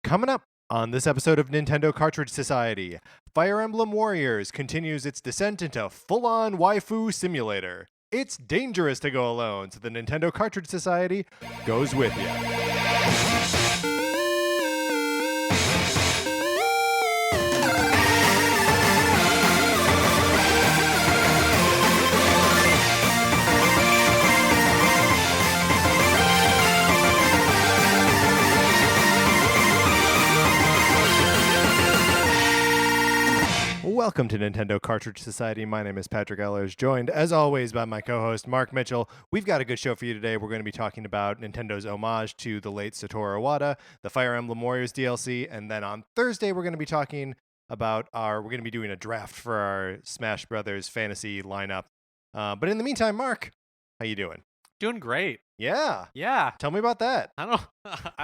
Coming up on this episode of Nintendo Cartridge Society, Fire Emblem Warriors continues its descent into full-on waifu simulator. It's dangerous to go alone, so the Nintendo Cartridge Society goes with you. Welcome to Nintendo Cartridge Society. My name is Patrick Ellers, joined as always by my co-host Mark Mitchell. We've got a good show for you today. We're going to be talking about Nintendo's homage to the late Satoru Iwata, the Fire Emblem Warriors DLC, and then on Thursday we're going to be talking about we're going to be doing a draft for our Smash Brothers fantasy lineup. But in the meantime, Mark, how you doing? Doing great. Yeah. Yeah. Tell me about that. I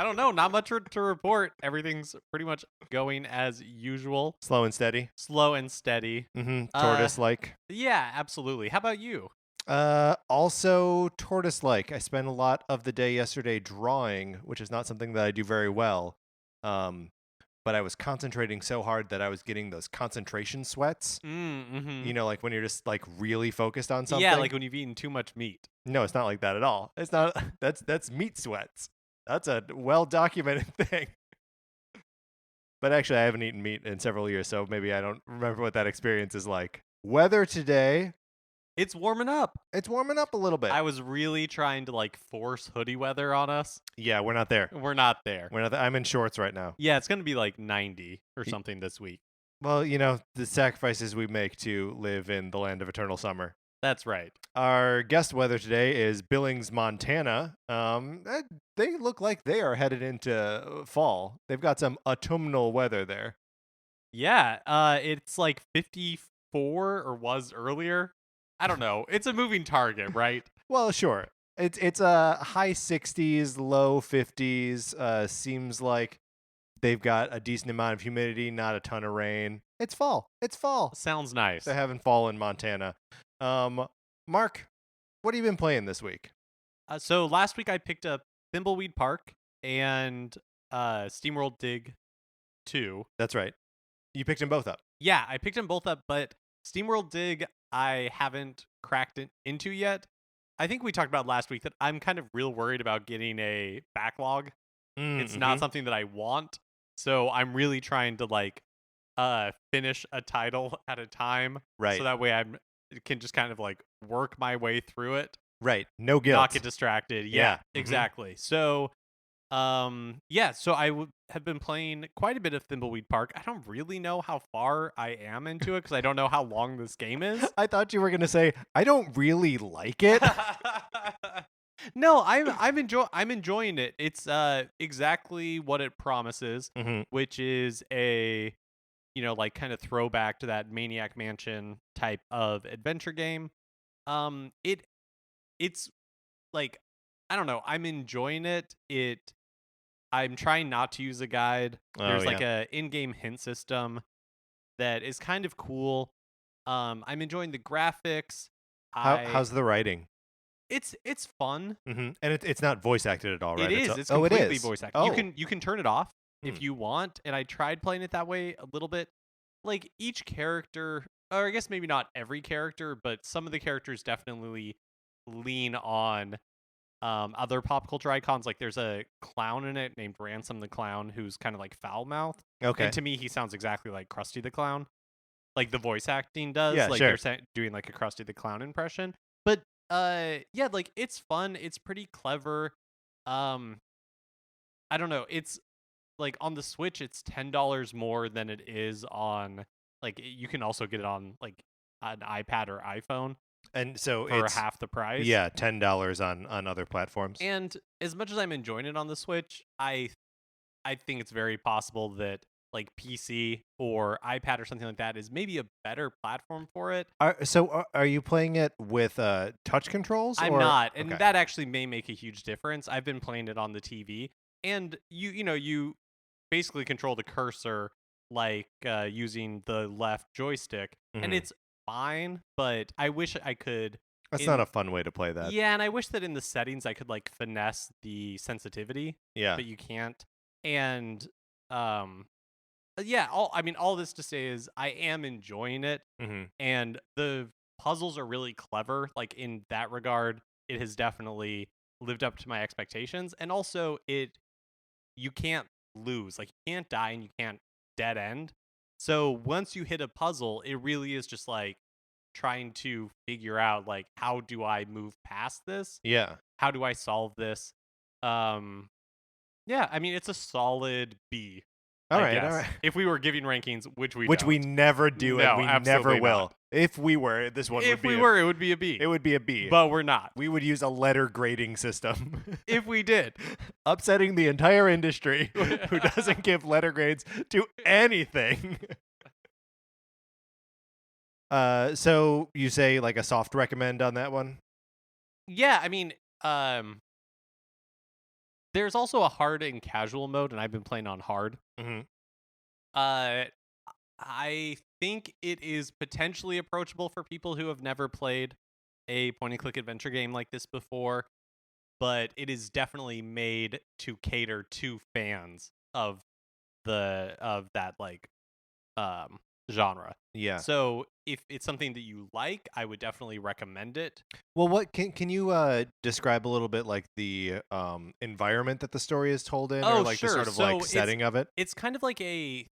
don't know. Not much to report. Everything's pretty much going as usual. Slow and steady. Slow and steady. Tortoise-like. Yeah, absolutely. How about you? Also tortoise-like. I spent a lot of the day yesterday drawing, which is not something that I do very well. But I was concentrating so hard that I was getting those concentration sweats. Mm-hmm. You know, like when you're just like really focused on something. Yeah, like when you've eaten too much meat. No, it's not like that at all. It's not. That's meat sweats. That's a well-documented thing. But actually, I haven't eaten meat in several years, so maybe I don't remember what that experience is like. Weather today. It's warming up. It's warming up a little bit. I was really trying to like force hoodie weather on us. Yeah, we're not there. We're not there. I'm in shorts right now. Yeah, it's going to be like 90 or something this week. Well, you know, the sacrifices we make to live in the land of eternal summer. That's right. Our guest weather today is Billings, Montana. They look like they are headed into fall. They've got some autumnal weather there. Yeah, it's like 54 or was earlier. I don't know. It's a moving target, right? Well, sure. It's a high 60s, low 50s. Seems like they've got a decent amount of humidity, not a ton of rain. It's fall. It's fall. Sounds nice. They're having fall in Montana. Mark, what have you been playing this week? So last week I picked up Thimbleweed Park and SteamWorld Dig 2. That's right. You picked them both up. Yeah, I picked them both up, but SteamWorld Dig I haven't cracked it into yet. I think we talked about last week that I'm kind of real worried about getting a backlog. It's not something that I want, so I'm really trying to like finish a title at a time, right? So that way I can just kind of like work my way through it, right? No guilt, not get distracted. Yeah. Exactly. So, so I have been playing quite a bit of Thimbleweed Park. I don't really know how far I am into it because I don't know how long this game is. I thought you were gonna say I don't really like it. No, I'm enjoying it. It's exactly what it promises, which is a like kind of throwback to that Maniac Mansion type of adventure game. It's like I don't know. I'm enjoying it. I'm trying not to use a guide. There's like a in-game hint system that is kind of cool. I'm enjoying the graphics. How's the writing? It's fun. And it's not voice acted at all, right? It is. It's completely it is. voice acted. You can turn it off if you want. And I tried playing it that way a little bit. Like each character, or I guess maybe not every character, but some of the characters definitely lean on other pop culture icons. Like there's a clown in it named Ransom the Clown who's kind of like foul mouth. Okay. And to me, he sounds exactly like Krusty the Clown. Like the voice acting does. Yeah, like sure. They're doing like a Krusty the Clown impression. But like it's fun. It's pretty clever. I don't know. It's like on the Switch, it's $10 more than it is on like you can also get it on like an iPad or iPhone. And so for it's half the price. Yeah, $10 on other platforms. And as much as I'm enjoying it on the Switch, I think it's very possible that like PC or iPad or something like that is maybe a better platform for it. Are you playing it with touch controls? I'm not, and that actually may make a huge difference. I've been playing it on the TV, and you basically control the cursor like using the left joystick, and it's fine, but I wish I could. That's not a fun way to play that. Yeah, and I wish that in the settings I could like finesse the sensitivity. Yeah. But you can't. And yeah, all this to say is I am enjoying it, Mm-hmm. and the puzzles are really clever. Like in that regard, it has definitely lived up to my expectations. And also, you can't lose. Like you can't die and you can't dead end. So once you hit a puzzle, it really is just like trying to figure out like how do I move past this? Yeah. How do I solve this? Um yeah, I mean it's a solid B, All I right. All guess. right. If we were giving rankings, which we Which we don't. never do, and No, we never absolutely will. not. If we were, this one would If be. we were, it would be a B. It would be a B. But we're not. We would use a letter grading system. If we did. Upsetting the entire industry who doesn't give letter grades to anything. So you say like a soft recommend on that one? Yeah, I mean, there's also a hard and casual mode, and I've been playing on hard. Mm-hmm. I think it is potentially approachable for people who have never played a point-and-click adventure game like this before, but it is definitely made to cater to fans of that like genre. Yeah. So if it's something that you like, I would definitely recommend it. Well, what can you describe a little bit like the environment that the story is told in, Oh, or like sure. the sort of So like setting of it? It's kind of like a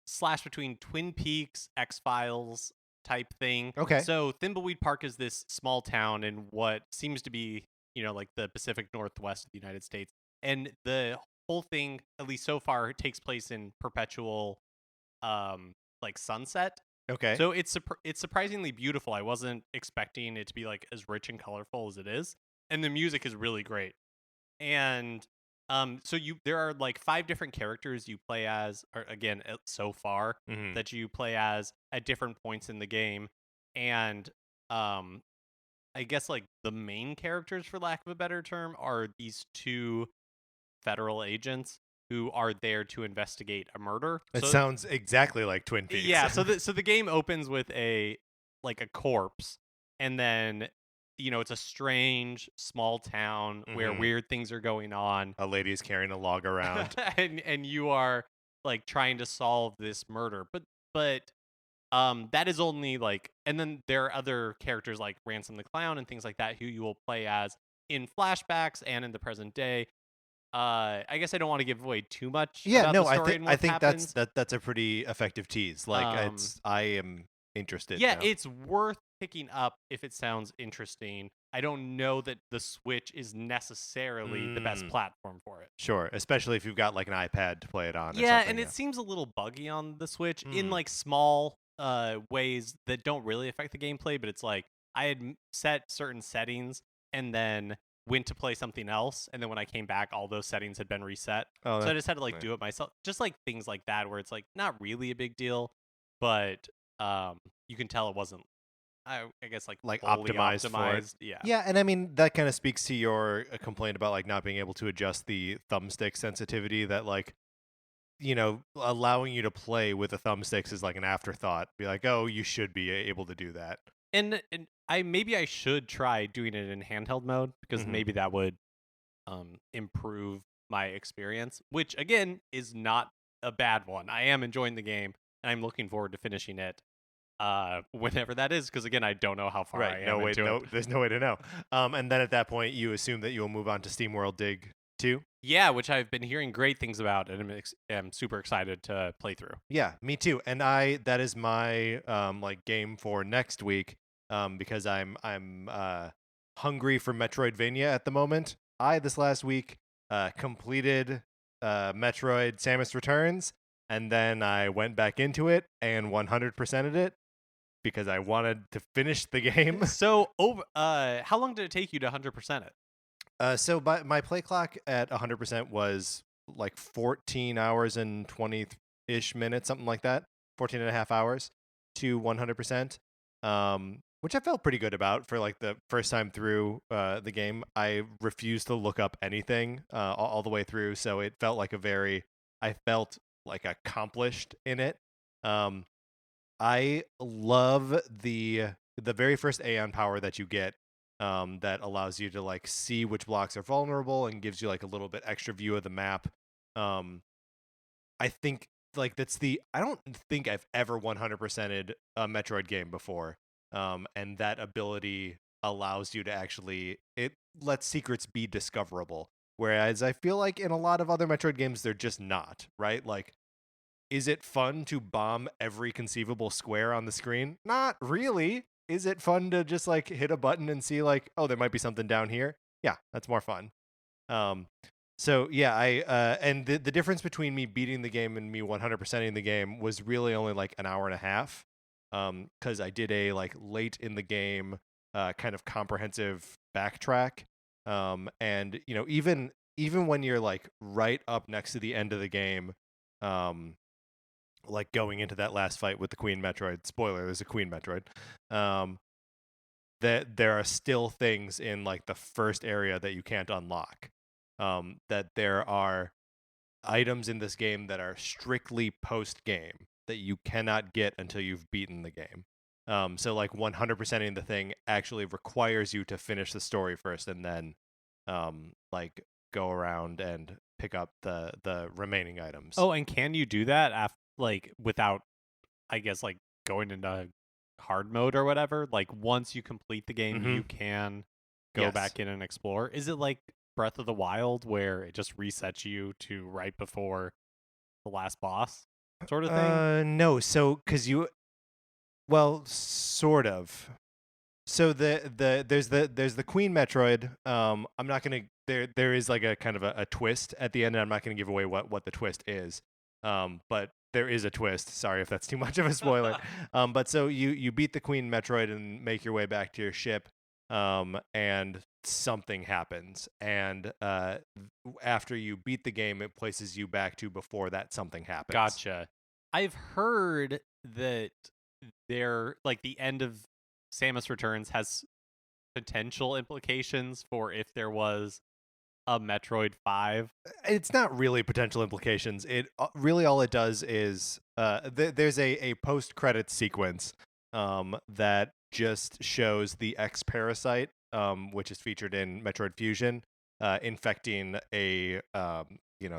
slash between Twin Peaks, X-Files type thing. Okay. So Thimbleweed Park is this small town in what seems to be, like the Pacific Northwest of the United States. And the whole thing, at least so far, takes place in perpetual like sunset. Okay. So it's surprisingly beautiful. I wasn't expecting it to be like as rich and colorful as it is. And the music is really great. And so there are like 5 different characters you play as, or again, so far Mhm. that you play as at different points in the game. And I guess like the main characters, for lack of a better term, are these 2 federal agents who are there to investigate a murder. It sounds exactly like Twin Peaks. Yeah, so the game opens with a corpse, and then it's a strange small town where Mhm. weird things are going on. A lady's carrying a log around. and you are like trying to solve this murder. But that is only like, and then there are other characters like Ransom the Clown and things like that who you will play as in flashbacks and in the present day. I guess I don't want to give away too much. Yeah, about no, the story and what I think happens. that's a pretty effective tease. Like I am interested. Yeah, now. it's worth picking up if it sounds interesting. I don't know that the Switch is necessarily the best platform for it. Sure, especially if you've got like an iPad to play it on. Yeah, or and it seems a little buggy on the Switch in like small ways that don't really affect the gameplay, but it's like I had set certain settings and then went to play something else, and then when I came back, all those settings had been reset. Oh, so I just had to like do it myself. Just like things like that where it's like not really a big deal, but you can tell it wasn't I guess like fully optimized for it. Yeah. Yeah, and I mean that kind of speaks to your complaint about like not being able to adjust the thumbstick sensitivity, that like allowing you to play with the thumbsticks is like an afterthought. Be like, oh, you should be able to do that. And I should try doing it in handheld mode, because maybe that would improve my experience, which again is not a bad one. I am enjoying the game and I'm looking forward to finishing it whenever that is, because again I don't know how far I am into it. There's no way to know. And then at that point you assume that you will move on to SteamWorld Dig 2. Yeah, which I've been hearing great things about, and I'm super excited to play through. Yeah, me too. And that is my like game for next week, because I'm hungry for Metroidvania at the moment. This last week completed Metroid Samus Returns, and then I went back into it and 100%ed it because I wanted to finish the game. So how long did it take you to 100% it? So my play clock at 100% was like 14 hours and 20-ish minutes, something like that. 14 and a half hours to 100%, which I felt pretty good about for like the first time through the game. I refused to look up anything all the way through, so it felt like I felt like accomplished in it. I love the very first Aeon power that you get, that allows you to like see which blocks are vulnerable and gives you like a little bit extra view of the map. I think like I don't think I've ever 100%ed a Metroid game before. And that ability allows you to it lets secrets be discoverable. Whereas I feel like in a lot of other Metroid games, they're just not, right? Like, is it fun to bomb every conceivable square on the screen? Not really. Is it fun to just like hit a button and see like, oh, there might be something down here? Yeah, that's more fun. So yeah, and the difference between me beating the game and me 100%ing the game was really only like an hour and a half. Because I did a like late in the game kind of comprehensive backtrack. And you know, even when you're like right up next to the end of the game, like going into that last fight with the Queen Metroid. Spoiler: there's a Queen Metroid. That there are still things in like the first area that you can't unlock. That there are items in this game that are strictly post game that you cannot get until you've beaten the game. So like 100%ing the thing actually requires you to finish the story first and then like go around and pick up the remaining items. Oh, and can you do that like without, I guess, like going into hard mode or whatever? Like once you complete the game, you can go back in and explore. Is it like Breath of the Wild where it just resets you to right before the last boss sort of thing? No. So well, sort of. So there's the Queen Metroid. I'm not gonna there is like a kind of a twist at the end, and I'm not gonna give away what the twist is. But there is a twist. Sorry if that's too much of a spoiler. But so you beat the Queen Metroid and make your way back to your ship. And something happens, and after you beat the game, it places you back to before that something happens. Gotcha. I've heard that like the end of Samus Returns has potential implications for if there was a Metroid 5. It's not really potential implications. It really all it does is there's a post-credits sequence that just shows the X parasite, which is featured in Metroid Fusion, infecting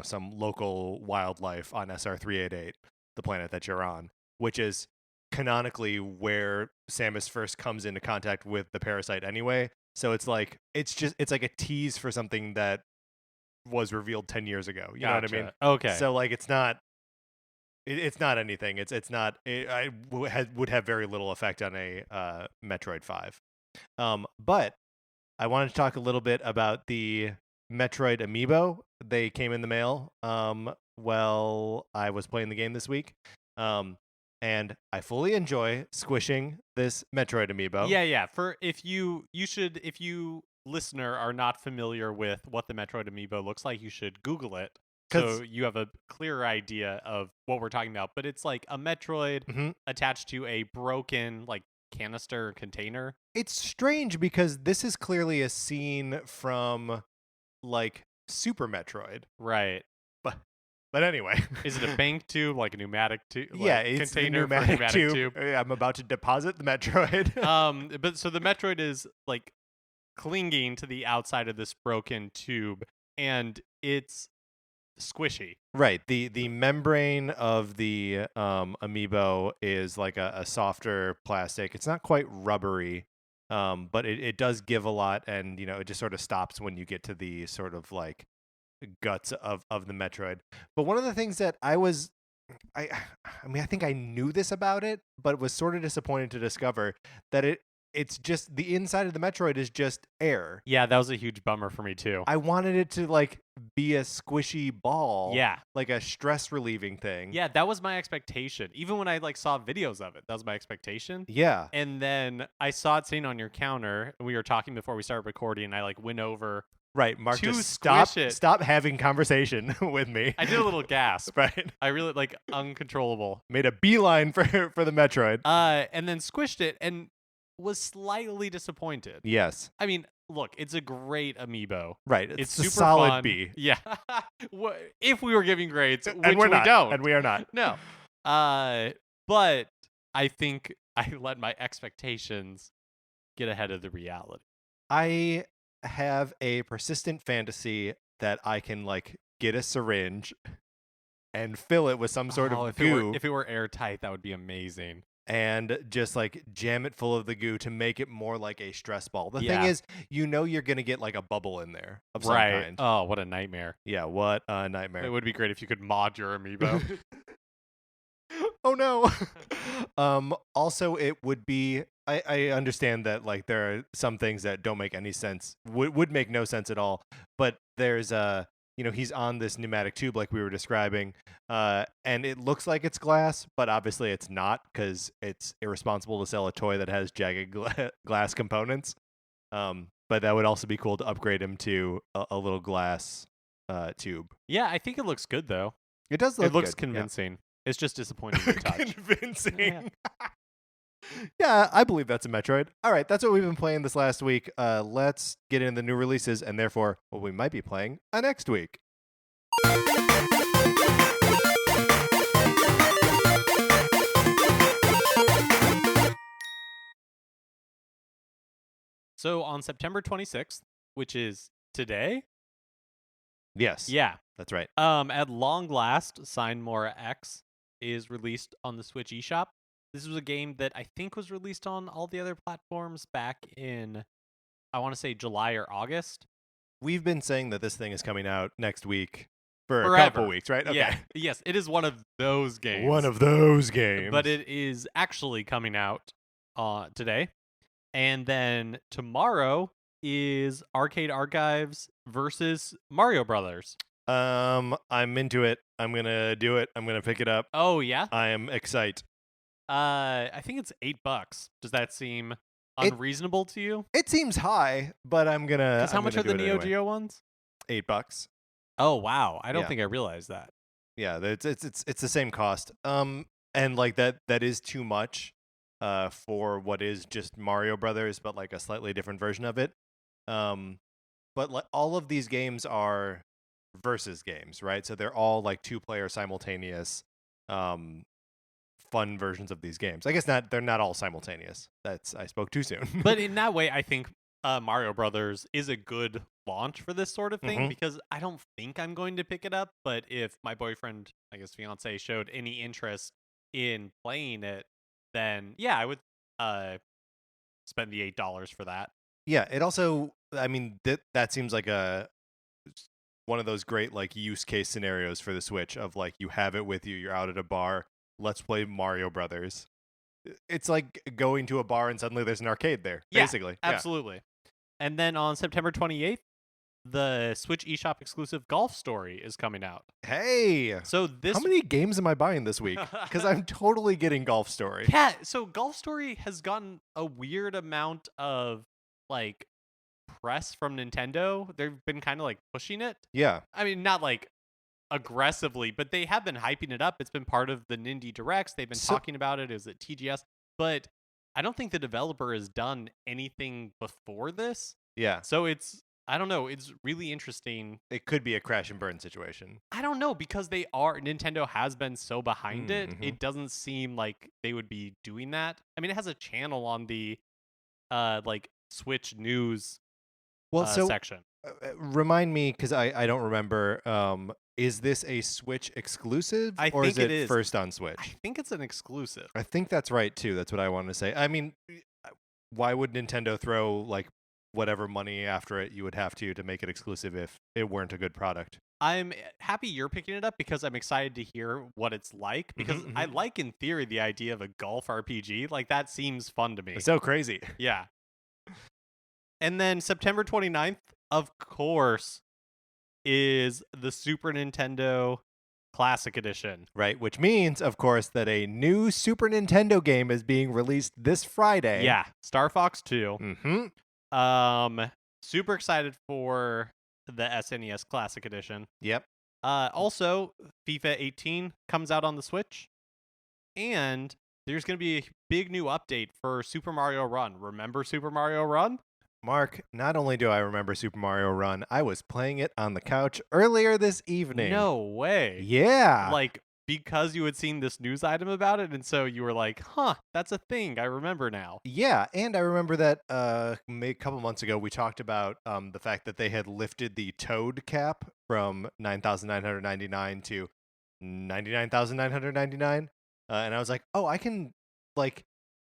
some local wildlife on SR388, the planet that you're on, which is canonically where Samus first comes into contact with the parasite anyway. So it's like it's like a tease for something that was revealed 10 years ago. You know what I mean? Okay. So like it's not anything. I would have very little effect on a Metroid 5. But I wanted to talk a little bit about the Metroid amiibo. They came in the mail while I was playing the game this week. And I fully enjoy squishing this Metroid amiibo. Yeah. If you listener are not familiar with what the Metroid amiibo looks like, you should Google it so you have a clearer idea of what we're talking about. But it's like a Metroid attached to a broken like canister container. It's strange because this is clearly a scene from like Super Metroid. Right. But anyway. Is it a bank tube, like a pneumatic tube? Like yeah, it's container a pneumatic tube. I'm about to deposit the Metroid. But so the Metroid is like clinging to the outside of this broken tube, and it's squishy. Right. The membrane of the amiibo is like a softer plastic. It's not quite rubbery, but it does give a lot, and it just sort of stops when you get to the sort of like guts of the Metroid. But one of the things that I think I knew this about it, but was sort of disappointed to discover that it's just the inside of the Metroid is just air. Yeah, that was a huge bummer for me too. I wanted it to like be a squishy ball. Yeah. Like a stress relieving thing. Yeah, that was my expectation. Even when I like saw videos of it, that was my expectation. Yeah. And then I saw it sitting on your counter, and we were talking before we started recording, and I like went over. Right, Mark, to just stop having conversation with me. I did a little gasp. Right. I really like uncontrollable. Made a beeline for the Metroid. And then squished it and was slightly disappointed. Yes. I mean, look, it's a great amiibo. Right. It's a super solid fun. B. Yeah. If we were giving grades, which and we don't. And we are not. No. But I think I let my expectations get ahead of the reality. I have a persistent fantasy that I can like get a syringe and fill it with some sort of if goo. If it were airtight, that would be amazing. And just like jam it full of the goo to make it more like a stress ball. The thing Yeah. is, you're going to get like a bubble in there of some Right. kind. Oh, what a nightmare. Yeah, what a nightmare. It would be great if you could mod your amiibo. Oh no. Also, it would be I understand that like there are some things that don't make any sense, would make no sense at all, but there's he's on this pneumatic tube like we were describing, and it looks like it's glass, but obviously it's not, because it's irresponsible to sell a toy that has jagged glass components. But that would also be cool to upgrade him to a little glass tube. Yeah, I think it looks good though. It does look It looks good, convincing. It's just disappointing to touch. Convincing. Yeah, I believe that's a Metroid. All right, that's what we've been playing this last week. Let's get into the new releases, and therefore what we might be playing next week. So on September 26th, which is today, Yes. yeah, That's right. at long last, Sign More X is released on the Switch eShop. This was a game that I think was released on all the other platforms back in, I want to say July or August. We've been saying that this thing is coming out next week for Forever. a couple weeks, right? Okay. Yeah. Yes, it is one of those games. One of those games. But it is actually coming out today. And then tomorrow is Arcade Archives versus Mario Brothers. I'm into it. I'm gonna do it. I'm gonna pick it up. Oh yeah. I am excited. I think it's $8. Does that seem unreasonable to you? It seems high, but I'm gonna. Because how I'm much gonna are the do it Neo anyway. Geo ones? $8. Oh wow, I don't Yeah. think I realized that. Yeah, it's the same cost. And like that is too much for what is just Mario Brothers, but like a slightly different version of it. But like all of these games are versus games, right? So they're all like 2-player simultaneous fun versions of these games. I guess they're not all simultaneous. I spoke too soon. But in that way, I think Mario Brothers is a good launch for this sort of thing, because I don't think I'm going to pick it up. But if my boyfriend, I guess fiance, showed any interest in playing it, then yeah, I would spend the $8 for that. Yeah, it also, I mean, that seems like one of those great like use case scenarios for the Switch of like you have it with you, you're out at a bar, let's play Mario Brothers. It's like going to a bar and suddenly there's an arcade there, basically. Absolutely. And then on September 28th, the Switch eShop exclusive Golf Story is coming out. Hey, So this how many games am I buying this week? Because I'm totally getting Golf Story. Yeah, so Golf Story has gotten a weird amount of like press from Nintendo. They've been kind of like pushing it. Yeah. I mean, not like aggressively, but they have been hyping it up. It's been part of the Nindy Directs. They've been talking about it. Is it TGS? But I don't think the developer has done anything before this. Yeah. So I don't know. It's really interesting. It could be a crash and burn situation. I don't know, because Nintendo has been so behind it. It doesn't seem like they would be doing that. I mean, it has a channel on the like Switch news section. Remind me, because I don't remember. Is this a Switch exclusive, or think is it is. first on Switch? I think it's an exclusive. I think that's right too. That's what I wanted to say. I mean, why would Nintendo throw like whatever money after it you would have to make it exclusive if it weren't a good product? I'm happy you're picking it up, because I'm excited to hear what it's like, because I like, in theory, the idea of a golf RPG. Like, that seems fun to me. It's so crazy. Yeah. And then September 29th, of course, is the Super Nintendo Classic Edition. Right, which means, of course, that a new Super Nintendo game is being released this Friday. Yeah, Star Fox 2. Mm-hmm. Super excited for the SNES Classic Edition. Yep. Also, FIFA 18 comes out on the Switch, and there's going to be a big new update for Super Mario Run. Remember Super Mario Run? Mark, not only do I remember Super Mario Run, I was playing it on the couch earlier this evening. No way. Yeah. Like, because you had seen this news item about it, and so you were like, huh, that's a thing. I remember now. Yeah, and I remember that a couple months ago we talked about the fact that they had lifted the Toad cap from 9,999 to $99,999. And I was like, oh, I can, like,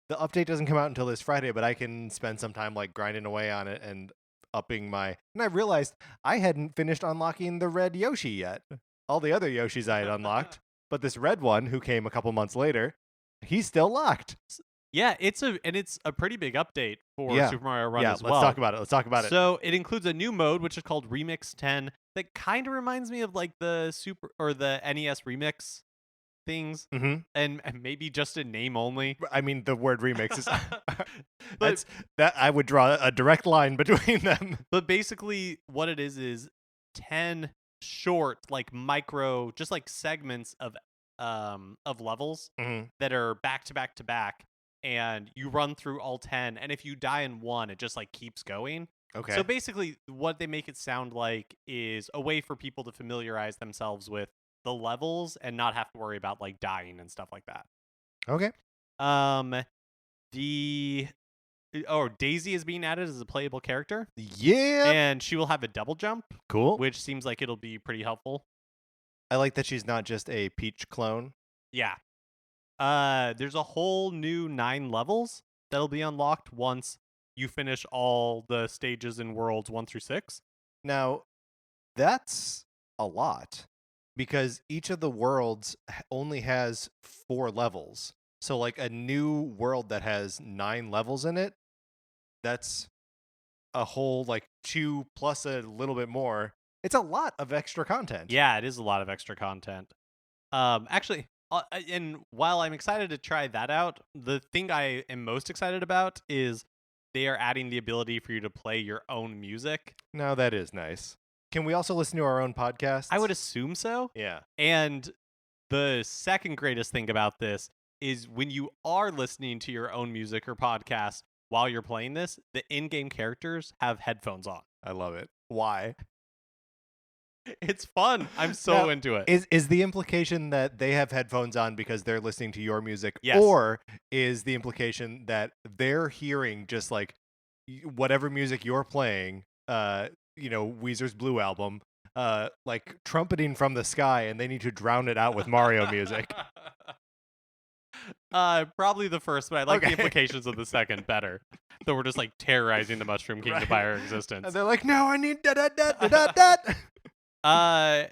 the update doesn't come out until this Friday, but I can spend some time like grinding away on it and upping my. And I realized I hadn't finished unlocking the red Yoshi yet. All the other Yoshis I had unlocked, but this red one, who came a couple months later, he's still locked. Yeah, it's a pretty big update for Yeah. Super Mario Run Yeah, as let's well. talk about it. Let's talk about it. So it includes a new mode, which is called Remix 10, that kind of reminds me of like the the NES Remix things, Mm-hmm. and maybe just in name only. I mean, the word remix is But that I would draw a direct line between them. but basically, what it is 10 short, like micro, just like segments of levels Mhm. that are back to back to back, and you run through all 10, and if you die in one, it just like keeps going. Okay. So basically, what they make it sound like is a way for people to familiarize themselves with the levels and not have to worry about like dying and stuff like that. Okay. The Daisy is being added as a playable character, Yeah. and she will have a double jump, Cool. which seems like it'll be pretty helpful. I like that she's not just a Peach clone. Yeah. There's a whole new 9 levels that'll be unlocked once you finish all the stages in worlds 1 through 6. Now, that's a lot because each of the worlds only has 4 levels. So, like, a new world that has 9 levels in it, that's a whole, like, 2 plus a little bit more. It's a lot of extra content. Yeah, it is a lot of extra content. Actually, and while I'm excited to try that out, the thing I am most excited about is they are adding the ability for you to play your own music. Now, that is nice. Can we also listen to our own podcast? I would assume so. Yeah. And the second greatest thing about this is when you are listening to your own music or podcast while you're playing this, the in-game characters have headphones on. I love it. Why? It's fun. I'm so Now, into it. Is the implication that they have headphones on because they're listening to your music? Yes. Or is the implication that they're hearing just like whatever music you're playing, Weezer's Blue Album, like trumpeting from the sky, and they need to drown it out with Mario music? Probably the first, but I like Okay. the implications of the second better. So we're just like terrorizing the Mushroom King to buy our And existence. they're like, no, I need da da da da da da.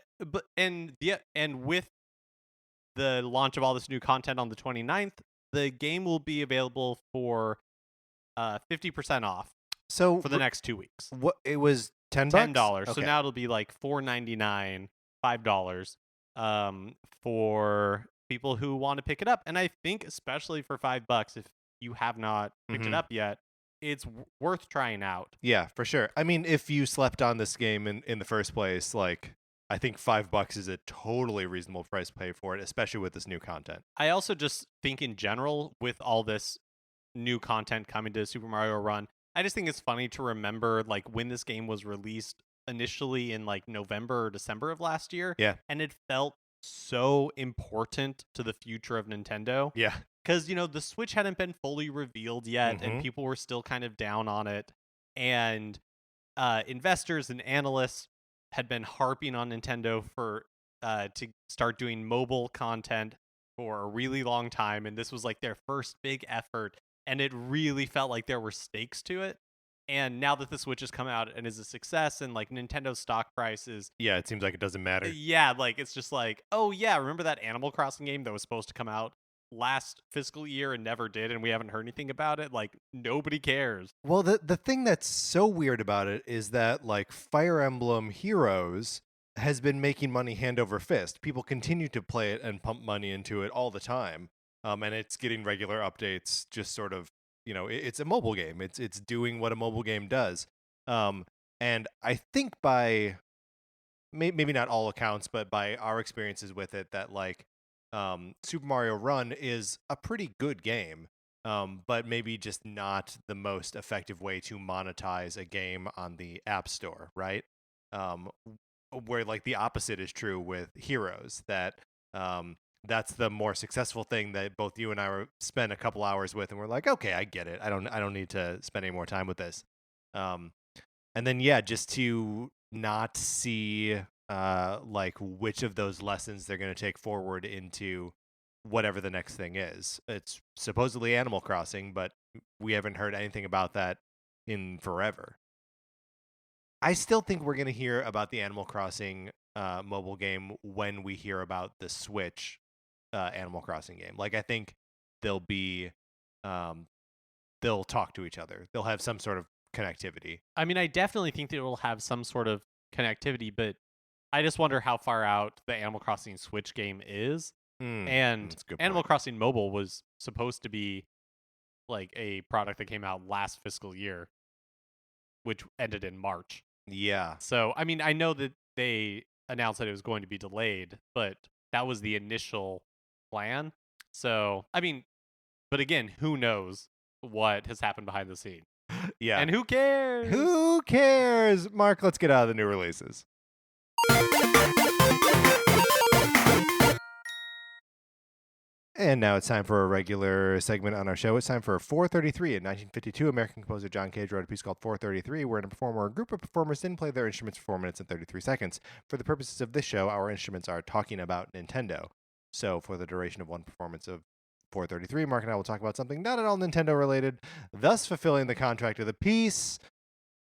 And with the launch of all this new content on the 29th, the game will be available for 50% off So for the next 2 weeks. what? It was $10. $10. So Okay. now it'll be like $4.99, $5 for people who want to pick it up. And I think especially for $5, if you have not picked it Mhm. up yet, it's worth trying out. Yeah, for sure. I mean, if you slept on this game in the first place, like, I think $5 is a totally reasonable price to pay for it, especially with this new content. I also just think in general, with all this new content coming to Super Mario Run, I just think it's funny to remember like when this game was released initially in like November or December of last year. Yeah. And it felt so important to the future of Nintendo. Yeah. Because, the Switch hadn't been fully revealed yet, Mhm. and people were still kind of down on it. And investors and analysts had been harping on Nintendo for to start doing mobile content for a really long time, and this was like their first big effort, and it really felt like there were stakes to it. And now that the Switch has come out and is a success, and like Nintendo's stock price is, Yeah, it seems like it doesn't matter. yeah, like it's just like, oh yeah, remember that Animal Crossing game that was supposed to come out last fiscal year and never did, and we haven't heard anything about it? Like, nobody cares. Well, the thing that's so weird about it is that, like, Fire Emblem Heroes has been making money hand over fist. People continue to play it and pump money into it all the time. And it's getting regular updates, just sort of, it's a mobile game. It's doing what a mobile game does. And I think by maybe not all accounts, but by our experiences with it, that like Super Mario Run is a pretty good game, but maybe just not the most effective way to monetize a game on the App Store, right? Where like the opposite is true with Heroes, that that's the more successful thing that both you and I spent a couple hours with, and we're like, okay, I get it. I don't need to spend any more time with this. And then yeah, just to not see like which of those lessons they're going to take forward into whatever the next thing is. It's supposedly Animal Crossing, but we haven't heard anything about that in forever. I still think we're going to hear about the Animal Crossing mobile game when we hear about the Switch Animal Crossing game. Like, I think they'll talk to each other. They'll have some sort of connectivity. I mean, I definitely think that it will have some sort of connectivity, but I just wonder how far out the Animal Crossing Switch game is. And that's a good Animal point. Crossing Mobile was supposed to be like a product that came out last fiscal year, which ended in March. Yeah. So, I mean, I know that they announced that it was going to be delayed, but that was the initial plan. So, I mean, but again, who knows what has happened behind the scene? Yeah. And who cares? Who cares? Mark, let's get out of the new releases. And now it's time for a regular segment on our show. It's time for 433. In 1952, American composer John Cage wrote a piece called 433, wherein a group of performers didn't play their instruments for 4 minutes and 33 seconds. For the purposes of this show, our instruments are talking about Nintendo. So for the duration of one performance of 433, Mark and I will talk about something not at all Nintendo related, thus fulfilling the contract of the piece.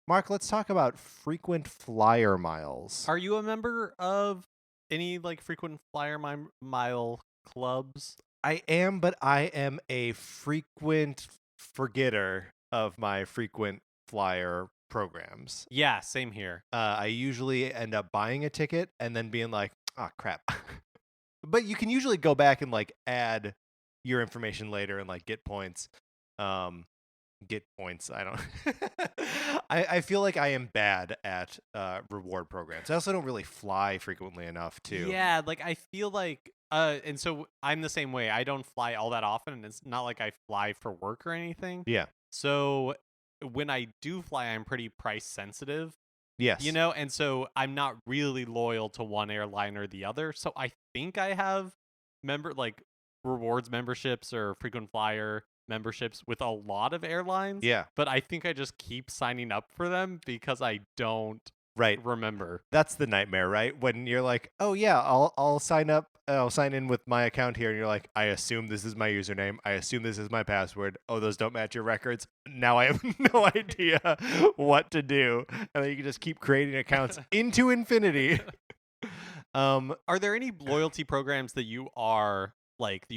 Mark, let's talk about frequent flyer miles. Are you a member of any like frequent flyer mile clubs? I am, but I am a frequent forgetter of my frequent flyer programs. Yeah, same here. I usually end up buying a ticket and then being like, oh, crap. But you can usually go back and like add your information later and like get points. Get points. I don't. I feel like I am bad at reward programs. I also don't really fly frequently enough too. Yeah, like I feel like and so I'm the same way. I don't fly all that often, and it's not like I fly for work or anything. Yeah. So when I do fly, I'm pretty price sensitive. Yes. You know, and so I'm not really loyal to one airline or the other. So I think I have rewards memberships or frequent flyer memberships with a lot of airlines. Yeah. But I think I just keep signing up for them because I don't remember. That's the nightmare, right? When you're like, oh yeah, I'll sign up. I'll sign in with my account here, and you're like, I assume this is my username. I assume this is my password. Oh, those don't match your records. Now I have no idea what to do, and then you can just keep creating accounts into infinity. Are there any loyalty programs that you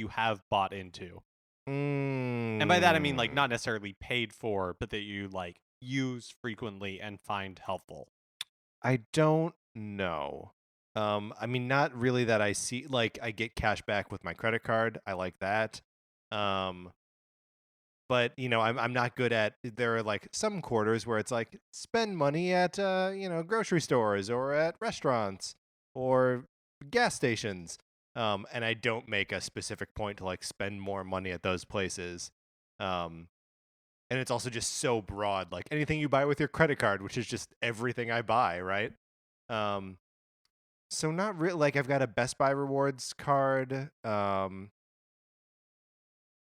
have bought into? And by that I mean like not necessarily paid for, but that you like use frequently and find helpful. I don't know. I mean, not really that I see. Like, I get cash back with my credit card. I like that. But you know, I'm not good at. There are like some quarters where it's like spend money at grocery stores or at restaurants or gas stations. And I don't make a specific point to like spend more money at those places. And it's also just so broad, like anything you buy with your credit card, which is just everything I buy, right? So not really. Like I've got a Best Buy rewards card. I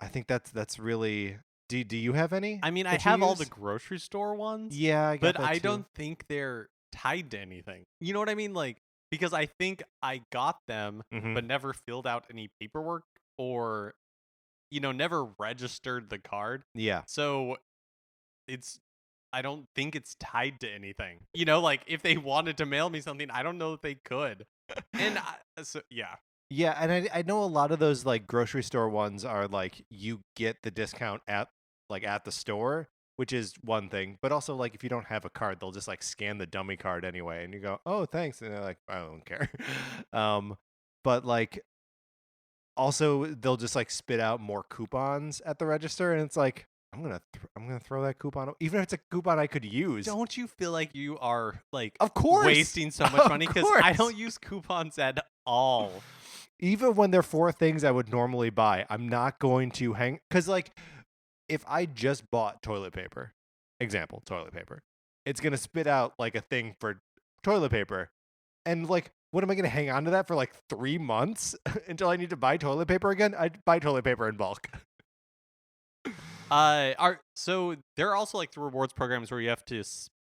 think that's really. Do you have any? I mean, I have all the grocery store ones. Yeah, but I don't think they're tied to anything. You know what I mean? Like, because I think I got them, but never filled out any paperwork or, never registered the card. Yeah. So I don't think it's tied to anything. Like if they wanted to mail me something, I don't know if they could. And yeah. Yeah, and I know a lot of those like grocery store ones are like you get the discount at the store, which is one thing, but also like if you don't have a card, they'll just like scan the dummy card anyway, and you go, "Oh, thanks," and they're like, "I don't care." But like also they'll just like spit out more coupons at the register, and it's like I'm gonna throw that coupon, even if it's a coupon I could use. Don't you feel like you are like, of course, wasting so much money? Because I don't use coupons at all. Even when they're for things I would normally buy, I'm not going to hang. Because like, if I just bought toilet paper, it's gonna spit out like a thing for toilet paper, and like, what am I gonna hang on to that for like 3 months until I need to buy toilet paper again? I buy toilet paper in bulk. So there are also like the rewards programs where you have to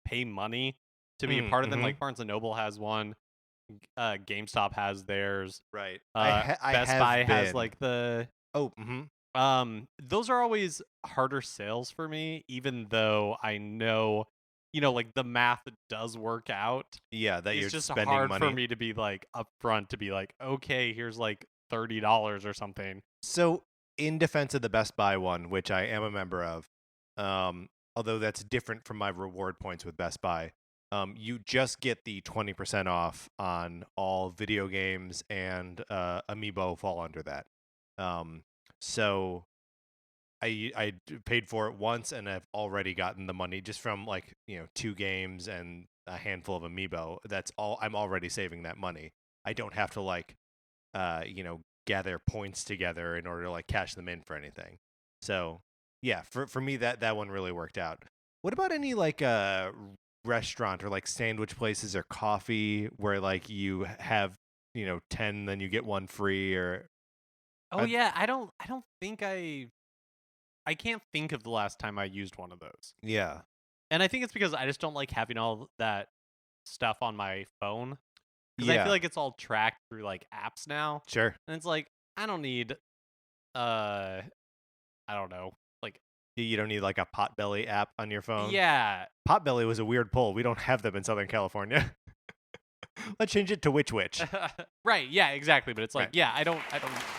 pay money to be a part of them. Like Barnes and Noble has one. GameStop has theirs. Right. I Best have Buy has been. like the Oh, those are always harder sales for me, even though I know, like the math does work out. yeah, that It's you're just spending hard for money. me to be like upfront to be like, okay, here's like $30 or something. So, in defense of the Best Buy one, which I am a member of, although that's different from my reward points with Best Buy, you just get the 20% off on all video games, and amiibo fall under that. So paid for it once, and I've already gotten the money just from like 2 games and a handful of amiibo. That's all. I'm already saving that money. I don't have to like gather points together in order to like cash them in for anything. So yeah, for me that one really worked out. What about any like restaurant or like sandwich places or coffee where like you have 10 then you get one free, or Oh yeah, I don't think I can't think of the last time I used one of those. yeah. And I think it's because I just don't like having all that stuff on my phone. Because I Yeah, feel like it's all tracked through like apps now. sure. And it's like, I don't need I don't know. Like, You don't need like a Potbelly app on your phone. yeah. Potbelly was a weird pull. We don't have them in Southern California. Let's change it to Which. Right, yeah, exactly. But it's like, Right. yeah, I don't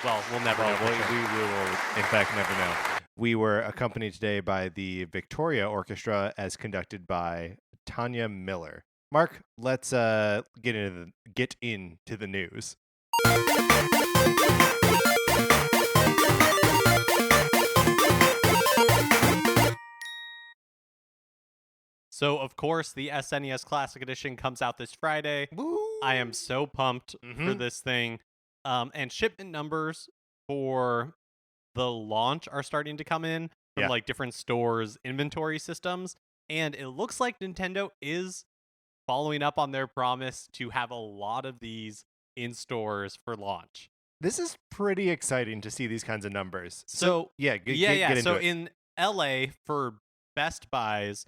well, we'll never know. Well, for sure. we will, in fact, never know. We were accompanied today by the Victoria Orchestra, as conducted by Tanya Miller. Mark, let's get into the news. So of course the SNES Classic Edition comes out this Friday. Woo! I am so pumped for this thing. And shipment numbers for the launch are starting to come in from Yeah. like different stores' inventory systems. And it looks like Nintendo is following up on their promise to have a lot of these in stores for launch. This is pretty exciting to see these kinds of numbers. So yeah, get into so it. in LA for Best Buys,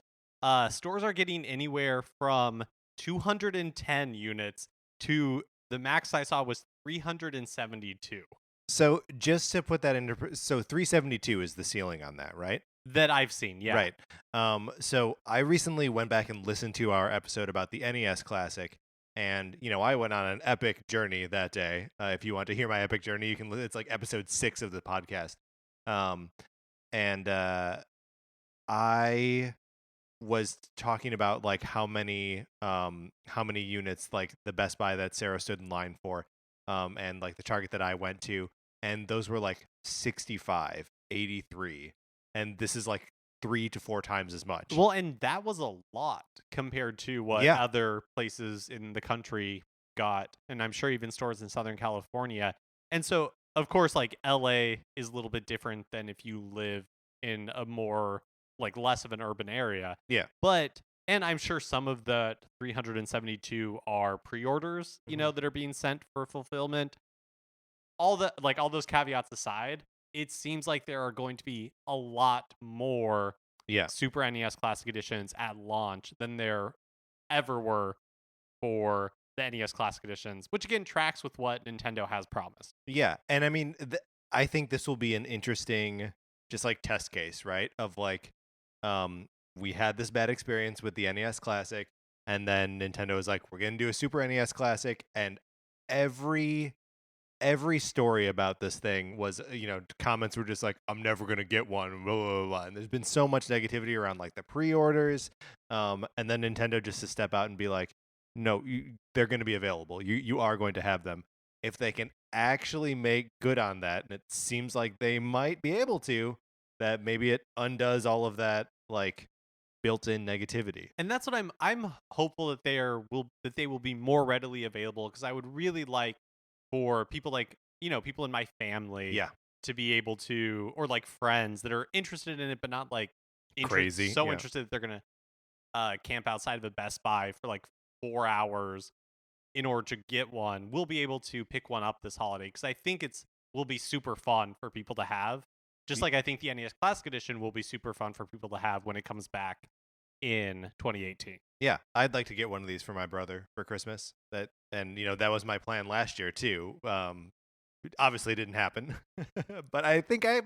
stores are getting anywhere from 210 units to the max I saw was 372 So just to put that into, so 372 is the ceiling on that, right? that I've seen. Yeah. Right. So I recently went back and listened to our episode about the NES Classic, and I went on an epic journey that day. If you want to hear my epic journey, you can. It's like episode 6 of the podcast. And I was talking about like how many units like the Best Buy that Sarah stood in line for, and like the Target that I went to, and those were like 65, 83. And this is like 3 to 4 times as much. Well, and that was a lot compared to what Yeah. other places in the country got, and I'm sure even stores in Southern California. And so, of course, like LA is a little bit different than if you live in a more like less of an urban area. Yeah. But and I'm sure some of the 372 are pre-orders, that are being sent for fulfillment. All those caveats aside, it seems like there are going to be a lot more Yeah. Super NES Classic Editions at launch than there ever were for the NES Classic Editions, which again tracks with what Nintendo has promised. Yeah. And I mean, I think this will be an interesting, just like test case, right? Of like, we had this bad experience with the NES Classic, and then Nintendo was like, we're going to do a Super NES Classic, and every story about this thing was, comments were just like, I'm never going to get one, blah, blah, blah. And there's been so much negativity around like the pre-orders. And then Nintendo just to step out and be like, no, they're going to be available. You are going to have them. If they can actually make good on that, and it seems like they might be able to, that maybe it undoes all of that like built-in negativity. And that's what I'm hopeful that they will be more readily available, because I would really like for people like, people in my family to be able to, or like friends that are interested in it, but not like Crazy. interested that they're going to camp outside of a Best Buy for like 4 hours in order to get one. We'll be able to pick one up this holiday, because I think will be super fun for people to have. Just like I think the NES Classic Edition will be super fun for people to have when it comes back in 2018. Yeah, I'd like to get one of these for my brother for Christmas. That was my plan last year too. Obviously didn't happen, but I think I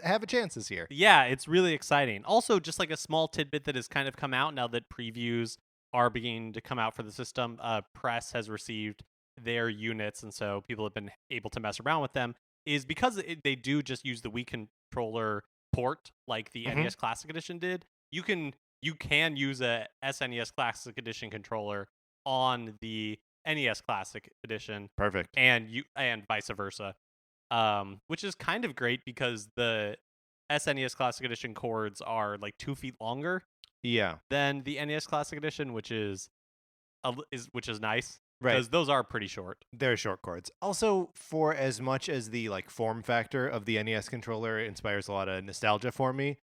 have a chance this year. Yeah, it's really exciting. Also, just like a small tidbit that has kind of come out now that previews are beginning to come out for the system. Press has received their units, and so people have been able to mess around with them. Is because they do just use the Wii controller port like the NES Classic Edition did. You can use a SNES Classic Edition controller on the NES Classic Edition. Perfect. And vice versa. Which is kind of great because the SNES Classic Edition cords are like 2 feet longer. Yeah. Than the NES Classic Edition, which is nice. Right. Because those are pretty short. They're short cords. Also, for as much as the like form factor of the NES controller inspires a lot of nostalgia for me,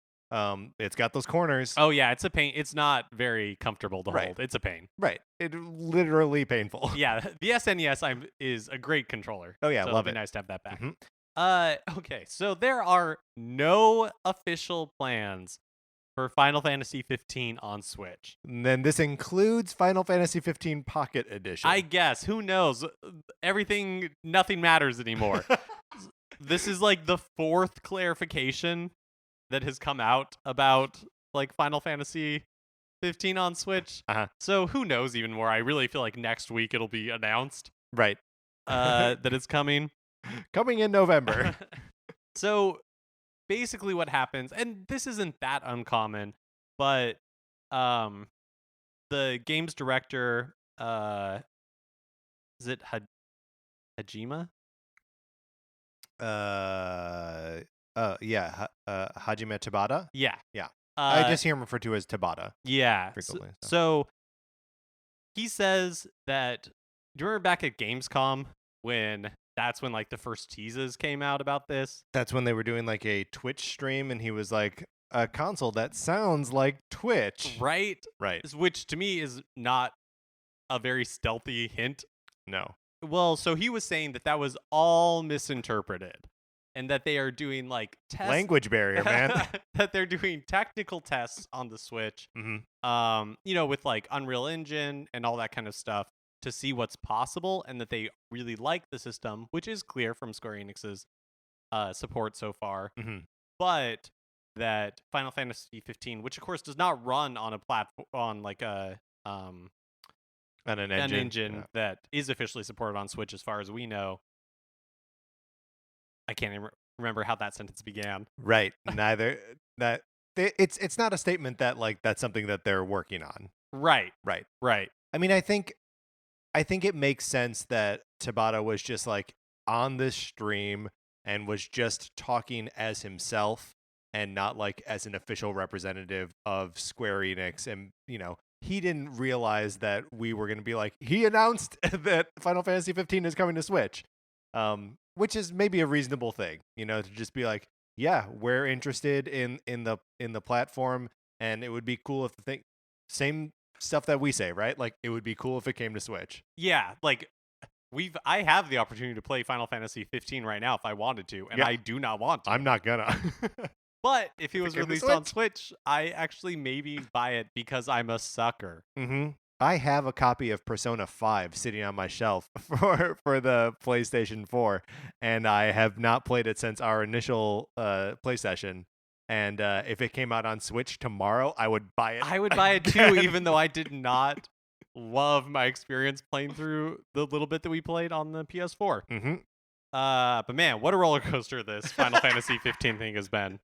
it's got those corners. Oh yeah, it's a pain. It's not very comfortable to hold. It's a pain. Right. It's literally painful. Yeah, the SNES is a great controller. Oh yeah, so love it'd be it. nice to have that back. Okay, so there are no official plans for Final Fantasy 15 on Switch. And then this includes Final Fantasy 15 Pocket Edition. I guess. Who knows? Nothing matters anymore. This is like the 4th clarification that has come out about like Final Fantasy 15 on Switch. So who knows even more? I really feel like next week it'll be announced. Right. That it's coming. Coming in November. So basically what happens, and this isn't that uncommon, but the games director, is it Hajime? Hajime Tabata. Yeah. I just hear him referred to as Tabata. Yeah. Frequently. So he says that. Do you remember back at Gamescom when that's when like the first teases came out about this? That's when they were doing like a Twitch stream, and he was like, a console that sounds like Twitch. Right. Which to me is not a very stealthy hint. No. Well, so he was saying that was all misinterpreted, and that they are doing like tests. Language barrier, man. That they're doing technical tests on the Switch. With like Unreal Engine and all that kind of stuff to see what's possible, and that they really like the system, which is clear from Square Enix's support so far. But that Final Fantasy 15, which of course does not run on a platform on like an engine that is officially supported on Switch, as far as we know. I can't even remember how that sentence began. Right. Neither. That it's not a statement that like that's something that they're working on. Right. I mean, I think it makes sense that Tabata was just like on this stream and was just talking as himself and not like as an official representative of Square Enix. And, he didn't realize that we were going to be like, he announced that Final Fantasy 15 is coming to Switch, which is maybe a reasonable thing, to just be like, yeah, we're interested in the platform, and it would be cool if same stuff that we say, right? Like, it would be cool if it came to Switch. Yeah, like I have the opportunity to play Final Fantasy 15 right now if I wanted to, and I do not want to. I'm not gonna. But if it was released on Switch, I actually maybe buy it because I'm a sucker. I have a copy of Persona 5 sitting on my shelf for the PlayStation 4, and I have not played it since our initial play session. And if it came out on Switch tomorrow, I would buy it. I would buy it too, even though I did not love my experience playing through the little bit that we played on the PS4. But man, what a roller coaster this Final Fantasy 15 thing has been.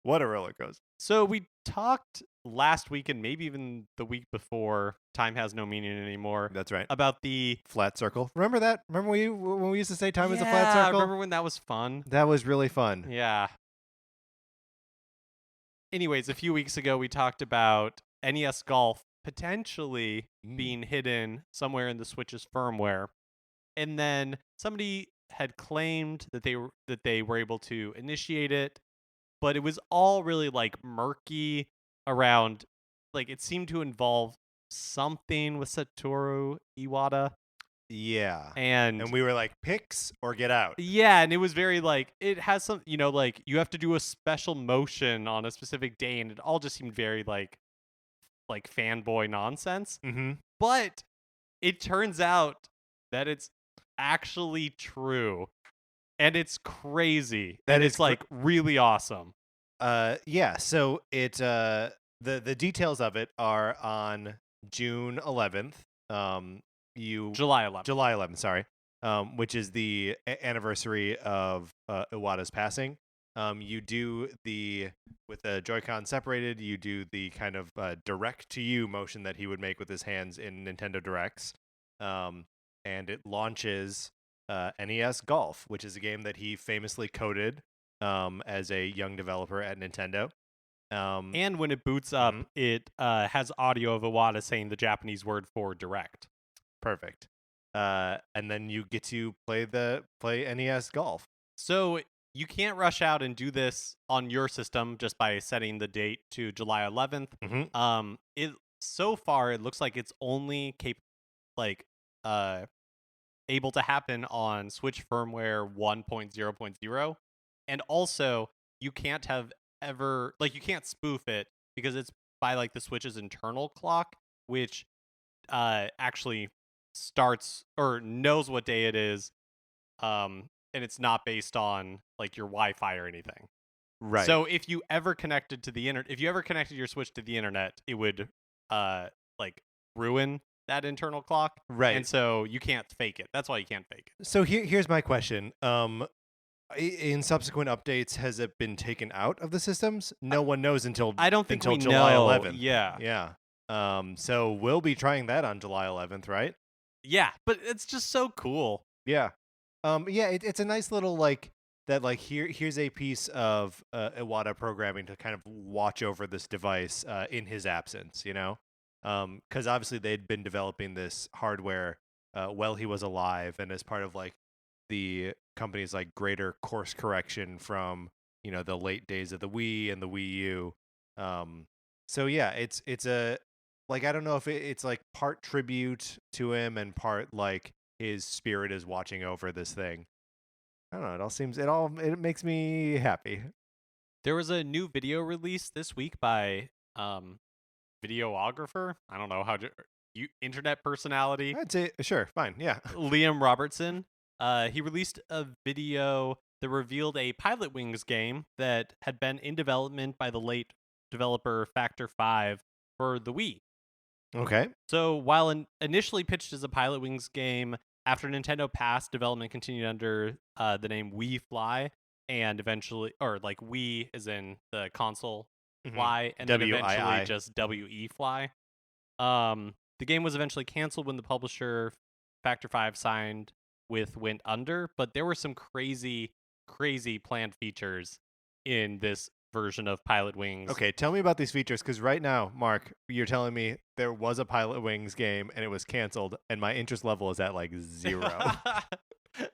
What a roller coaster. So we talked last week and maybe even the week before, time has no meaning anymore. That's right. About the flat circle. Remember that? Remember when we used to say time is a flat circle? I remember when that was fun. That was really fun. Yeah. Anyways, a few weeks ago we talked about NES Golf potentially being hidden somewhere in the Switch's firmware. And then somebody had claimed that they were able to initiate it, but it was all really like murky around, like it seemed to involve something with Satoru Iwata. Yeah. And we were like, picks or get out. yeah, and it was very like it has some, like you have to do a special motion on a specific day, and it all just seemed very like fanboy nonsense. Mm-hmm. But it turns out that it's actually true, and it's crazy, That and is it's like really awesome. Yeah. So the details of it are on June 11th. July 11th. July 11th, sorry. Which is the anniversary of Iwata's passing. You do with the Joy-Con separated, you do the kind of direct to you motion that he would make with his hands in Nintendo Directs. And it launches NES Golf, which is a game that he famously coded as a young developer at Nintendo. And when it boots up, it has audio of Iwata saying the Japanese word for direct. Perfect. And then you get to play NES Golf. So you can't rush out and do this on your system just by setting the date to July 11th. So far it looks like it's only able to happen on Switch firmware 1.0.0, and also you can't you can't spoof it because it's by like the Switch's internal clock, which actually starts or knows what day it is, and it's not based on like your Wi-Fi or anything. Right. So if you ever connected your Switch to the internet, it would like ruin that internal clock. Right. And so you can't fake it. That's why you can't fake it. So here's my question. In subsequent updates, has it been taken out of the systems? No one knows until I don't think until we July know. 11th. Yeah. Yeah. So we'll be trying that on July 11th, right? Yeah, but it's just so cool. Yeah. Yeah, it's a nice little like that. Like here's a piece of Iwata programming to kind of watch over this device in his absence. Because obviously they'd been developing this hardware while he was alive, and as part of like the company's like greater course correction from the late days of the Wii and the Wii U. So yeah, it's a like I don't know if it's like part tribute to him and part like his spirit is watching over this thing. I don't know. It makes me happy. There was a new video released this week by videographer. I don't know how to internet personality. I'd say sure, fine, yeah. Liam Robertson. He released a video that revealed a Pilot Wings game that had been in development by the late developer Factor 5 for the Wii. Okay. So while initially pitched as a Pilot Wings game, after Nintendo passed, development continued under the name Wii Fly, and eventually, or like Wii is in the console Fly, and then eventually just WE Fly. The game was eventually canceled when the publisher Factor 5 signed went under, but there were some crazy planned features in this version of Pilot Wings. Okay, tell me about these features, because right now, Mark, you're telling me there was a Pilot Wings game and it was canceled, and my interest level is at like 0.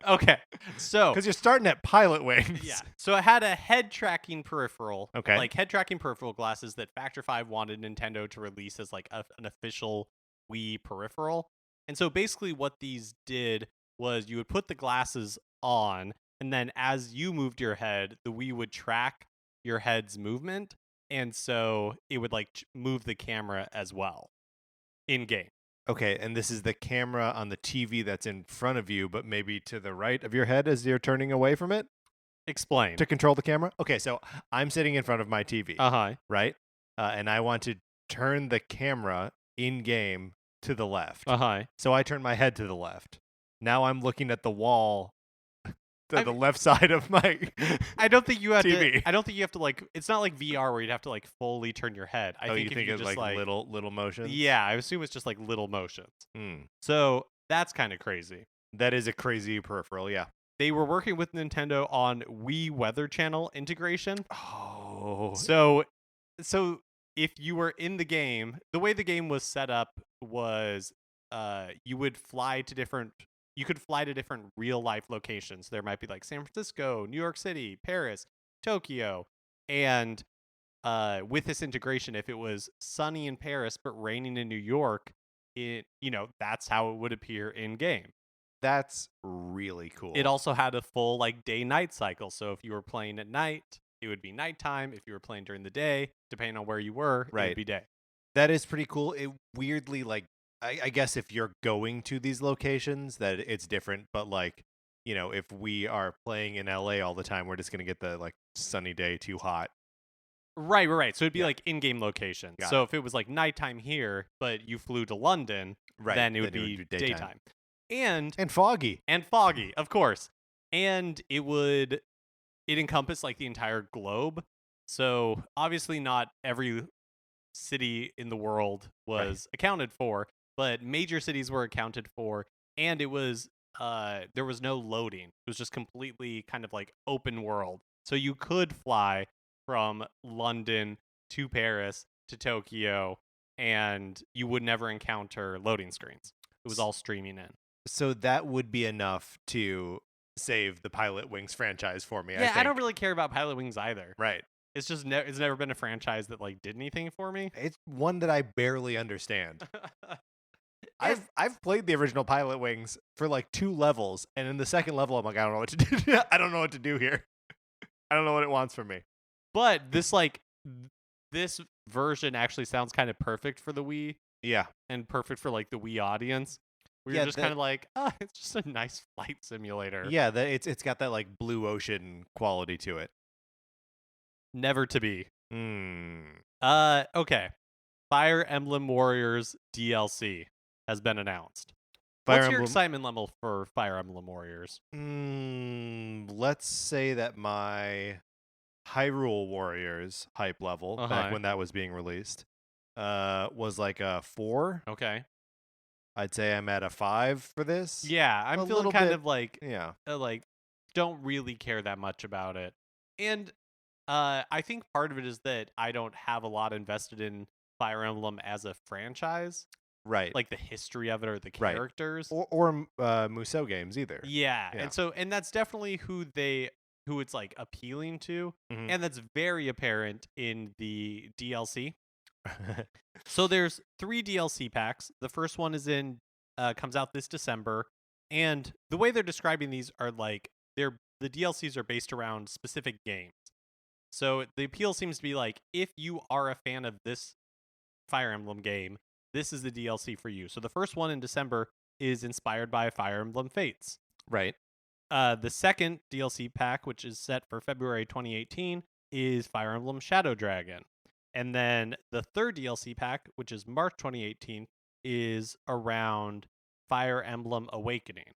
Okay, so because you're starting at Pilot Wings. Yeah, so it had a head tracking peripheral. Okay, like head tracking peripheral glasses that Factor 5 wanted Nintendo to release as like an official Wii peripheral. And so basically what these did was you would put the glasses on, and then as you moved your head, the Wii would track your head's movement, and so it would like move the camera as well in game. Okay, and this is the camera on the TV that's in front of you, but maybe to the right of your head as you're turning away from it? Explain. To control the camera? Okay, so I'm sitting in front of my TV. Right? And I want to turn the camera in-game to the left. So I turn my head to the left. Now I'm looking at the wall to the left side of my I don't think you have TV. to. I don't think you have to like. It's not like VR where you'd have to like fully turn your head. I think you think it's just like little motions? Yeah, I assume it's just like little motions. Mm. So that's kind of crazy. That is a crazy peripheral, yeah. They were working with Nintendo on Wii Weather Channel integration. Oh. So if you were in the game, the way the game was set up was you could fly to different real life locations. There might be like San Francisco, New York City, Paris, Tokyo. And with this integration, if it was sunny in Paris but raining in New York, that's how it would appear in game. That's really cool. It also had a full like day-night cycle. So if you were playing at night, it would be nighttime. If you were playing during the day, depending on where you were, it Right. would be day. That is pretty cool. It weirdly, like, I guess if you're going to these locations, that it's different. But like, if we are playing in LA all the time, we're just gonna get the like sunny day, too hot. Right. So it'd be Yeah. like in-game location. Got So if it was like nighttime here, but you flew to London, Right. then it would be daytime. And foggy. foggy, of course. And it encompass like the entire globe. So obviously not every city in the world was accounted for, but major cities were accounted for, and it was there was no loading. It was just completely kind of like open world. So you could fly from London to Paris to Tokyo, and you would never encounter loading screens. It was all streaming in. So that would be enough to save the Pilot Wings franchise for me. Yeah, I don't really care about Pilot Wings either. Right. It's just it's never been a franchise that like did anything for me. It's one that I barely understand. I've played the original Pilot Wings for like 2 levels, and in the second level, I'm like, I don't know what to do. I don't know what to do here. I don't know what it wants from me. But this version actually sounds kind of perfect for the Wii. Yeah. And perfect for like the Wii audience. Where you're just kind of like, it's just a nice flight simulator. Yeah, it's got that like blue ocean quality to it. Never to be. Okay. Fire Emblem Warriors DLC has been announced. What's your excitement level for Fire Emblem Warriors? Let's say that my Hyrule Warriors hype level, back when that was being released, was like a 4. Okay. I'd say I'm at a 5 for this. Yeah, I'm feeling kind of like, yeah, like don't really care that much about it. And I think part of it is that I don't have a lot invested in Fire Emblem as a franchise. Right. Like the history of it or the characters. Or Musou games either. Yeah. And that's definitely who it's like appealing to. Mm-hmm. And that's very apparent in the DLC. So there's 3 DLC packs. The first one comes out this December. And the way they're describing these are like the DLCs are based around specific games. So the appeal seems to be like, if you are a fan of this Fire Emblem game, this is the DLC for you. So the first one in December is inspired by Fire Emblem Fates. Right. The second DLC pack, which is set for February 2018, is Fire Emblem Shadow Dragon. And then the third DLC pack, which is March 2018, is around Fire Emblem Awakening.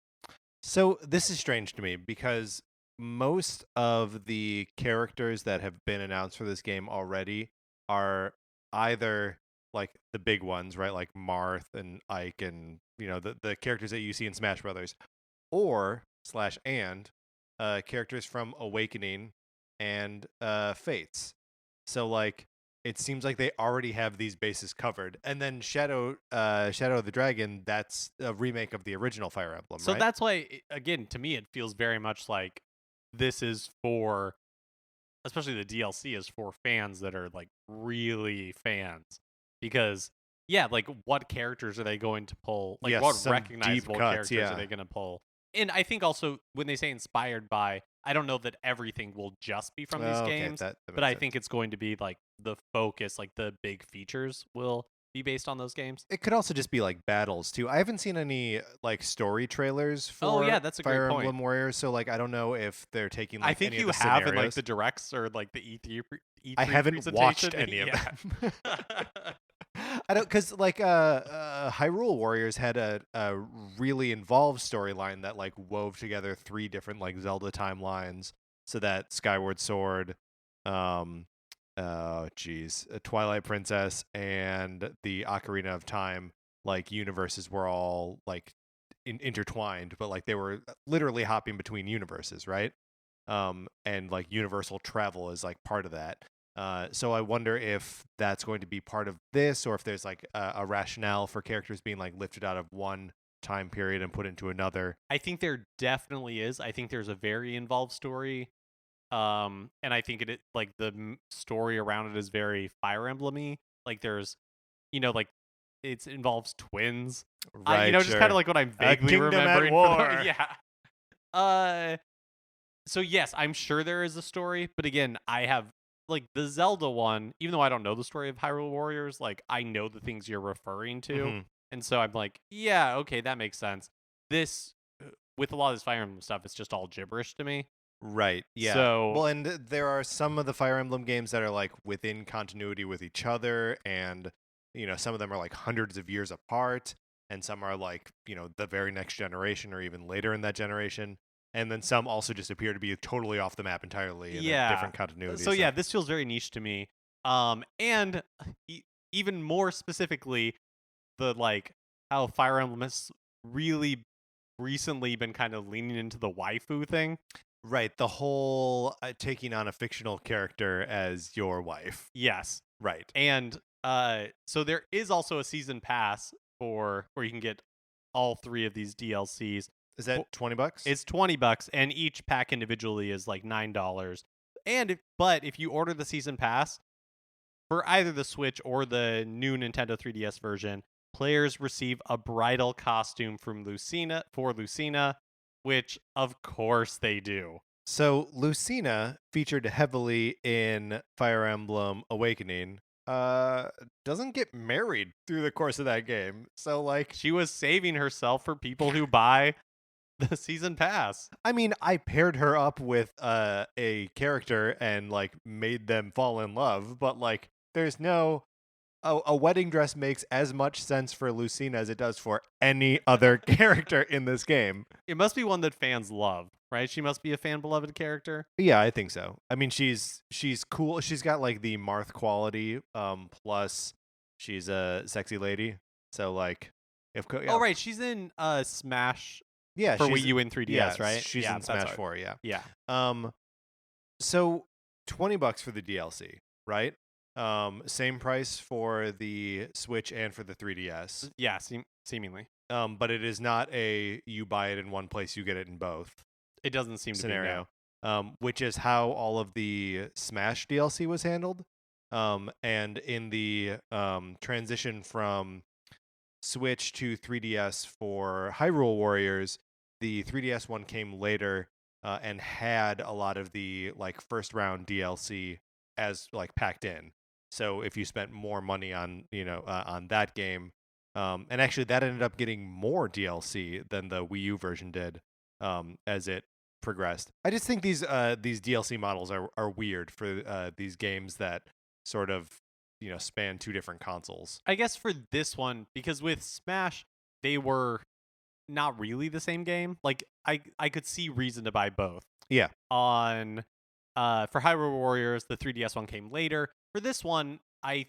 So this is strange to me because most of the characters that have been announced for this game already are either like the big ones, right? Like Marth and Ike and, the characters that you see in Smash Brothers, or characters from Awakening and Fates. So like it seems like they already have these bases covered. And then Shadow of the Dragon, that's a remake of the original Fire Emblem, so right? That's why, again, to me, it feels very much like this is for, especially the DLC is for fans that are like really fans. Because, yeah, like what characters are they going to pull? Like what recognizable characters are they going to pull? And I think also when they say inspired by, I don't know that everything will just be from these games, but I think it's going to be like the focus, like the big features will be based on those games. It could also just be like battles too. I haven't seen any like story trailers for that's a Fire great Emblem Warriors, so like I don't know if they're taking like I think any you of the have scenarios. in like the directs or like the E3 I haven't watched any of them. I don't, because like Hyrule Warriors had a really involved storyline that like wove together 3 different like Zelda timelines, so that Skyward Sword, Twilight Princess and the Ocarina of Time like universes were all like intertwined, but like they were literally hopping between universes, right? And like universal travel is like part of that. So I wonder if that's going to be part of this, or if there's like a rationale for characters being like lifted out of one time period and put into another. I think there definitely is. I think there's a very involved story. And I think it like the story around it is very Fire Emblem-y. Like there's, like it involves twins. Right, just kind sure. of like what I'm A vaguely kingdom at remembering. war. Yeah. Uh, so yes, I'm sure there is a story, but again, I have like the Zelda one. Even though I don't know the story of Hyrule Warriors, like I know the things you're referring to, Mhm. and so I'm like, yeah, okay, that makes sense. This with a lot of this Fire Emblem stuff, it's just all gibberish to me. Right. Yeah. So Well, and there are some of the Fire Emblem games that are like within continuity with each other, and some of them are like hundreds of years apart, and some are like the very next generation or even later in that generation, and then some also just appear to be totally off the map entirely in a different continuity. So yeah, this feels very niche to me. And even more specifically, the like how Fire Emblem has really recently been kind of leaning into the waifu thing. Right, the whole taking on a fictional character as your wife. Yes, Right. and so there is also a season pass for where you can get all 3 of these DLCs. Is that $20? It's $20, and each pack individually is like $9. But if you order the season pass for either the Switch or the new Nintendo 3DS version, players receive a bridal costume from Lucina, which of course they do. So Lucina, featured heavily in Fire Emblem Awakening, doesn't get married through the course of that game. So like, She was saving herself for people who buy the season pass. I mean, I paired her up with a character and like made them fall in love, but like there's no a wedding dress makes as much sense for Lucina as it does for any other character in this game. It must be one that fans love, right? She must be a fan beloved character. Yeah, I think so. I mean, she's cool. She's got like the Marth quality. Plus she's a sexy lady. So like, Oh right, she's in Smash yeah, for she's, Wii U and 3DS, yeah, right? She's Yeah, in that's Smash right. 4. Yeah. Yeah. So $20 for the DLC, right? Same price for the Switch and for the 3DS. Yeah, seemingly. But it is not a you buy it in one place, you get it in both It doesn't seem scenario. to be no. Which is how all of the Smash DLC was handled. And in the transition from Switch to 3DS for Hyrule Warriors, the 3DS one came later and had a lot of the like first round DLC as like packed in. So if you spent more money on on that game, and actually that ended up getting more DLC than the Wii U version did as it progressed. I just think these DLC models are weird for these games that sort of span 2 different consoles. I guess for this one, because with Smash, they were not really the same game. Like I could see reason to buy both. Yeah. On for Hyrule Warriors, the 3DS one came later. For this one, I